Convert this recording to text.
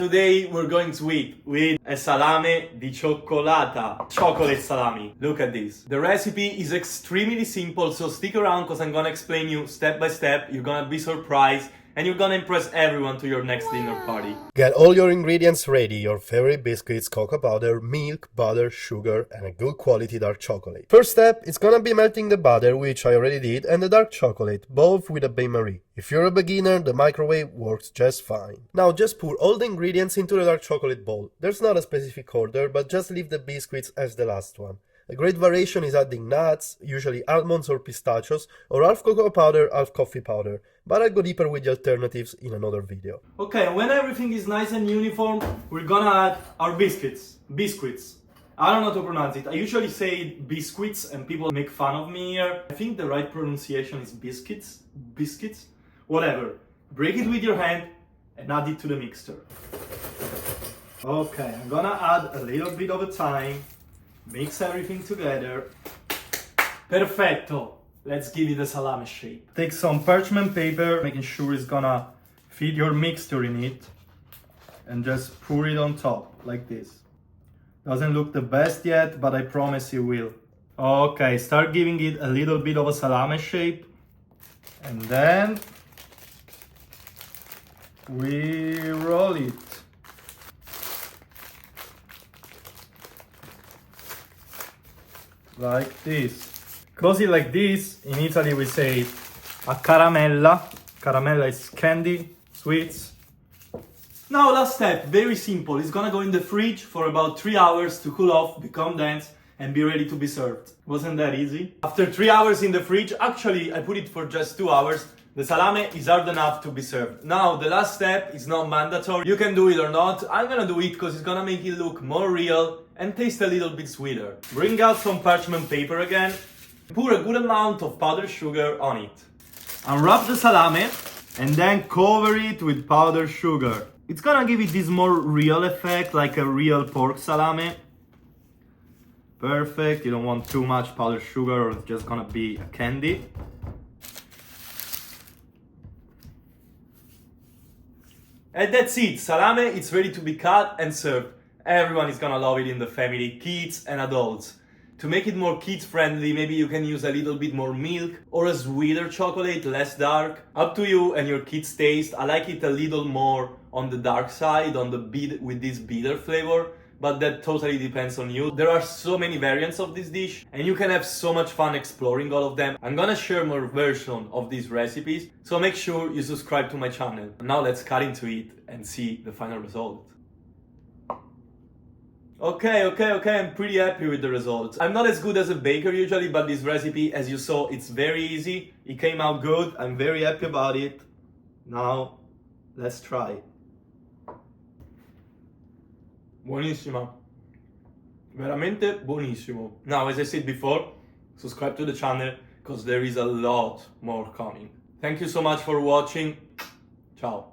Today we're going to eat with a salame di cioccolata, chocolate salami. Look at this. The recipe is extremely simple, so stick around because I'm gonna explain you step by step. You're gonna be surprised and you're gonna impress everyone to your next dinner party. Get all your ingredients ready, your favorite biscuits, cocoa powder, milk, butter, sugar, and a good quality dark chocolate. First step, it's gonna be melting the butter, which I already did, and the dark chocolate, both with a bain-marie. If you're a beginner, the microwave works just fine. Now just pour all the ingredients into the dark chocolate bowl. There's not a specific order, but just leave the biscuits as the last one. A great variation is adding nuts, usually almonds or pistachios, or half cocoa powder, half coffee powder, but I'll go deeper with the alternatives in another video. Okay, when everything is nice and uniform, we're gonna add our biscuits. Biscuits. I don't know how to pronounce it. I usually say biscuits and people make fun of me here. I think the right pronunciation is biscuits. Biscuits? Whatever. Break it with your hand and add it to the mixture. Okay, I'm gonna add a little bit of a thyme. Mix everything together. Perfetto. Let's give it a salami shape. Take some parchment paper, making sure it's gonna fit your mixture in it. And just pour it on top, like this. Doesn't look the best yet, but I promise it will. Okay, start giving it a little bit of a salami shape. And then we roll it. Like this. Close it like this. In Italy we say a caramella. Caramella is candy, sweets. Now last step, very simple. It's gonna go in the fridge for about 3 hours to cool off, become dense, and be ready to be served. Wasn't that easy? After 3 hours in the fridge, actually I put it for just 2 hours, the salame is hard enough to be served. Now the last step is not mandatory. You can do it or not. I'm gonna do it because it's gonna make it look more real and taste a little bit sweeter. Bring out some parchment paper again. Pour a good amount of powdered sugar on it. Unwrap the salame and then cover it with powdered sugar. It's gonna give it this more real effect, like a real pork salami. Perfect. You don't want too much powdered sugar or it's just gonna be a candy. And that's it. Salame, it's ready to be cut and served. Everyone is gonna love it in the family, kids and adults. To make it more kids friendly, maybe you can use a little bit more milk or a sweeter chocolate, less dark. Up to you and your kids' taste. I like it a little more on the dark side, on the with this bitter flavor, but that totally depends on you. There are so many variants of this dish and you can have so much fun exploring all of them. I'm gonna share more versions of these recipes, so make sure you subscribe to my channel. Now let's cut into it and see the final result. Okay, I'm pretty happy with the results. I'm not as good as a baker usually, but this recipe, as you saw, it's very easy. It came out good, I'm very happy about it. Now, let's try. Buonissima. Veramente buonissimo. Now, as I said before, subscribe to the channel because there is a lot more coming. Thank you so much for watching. Ciao.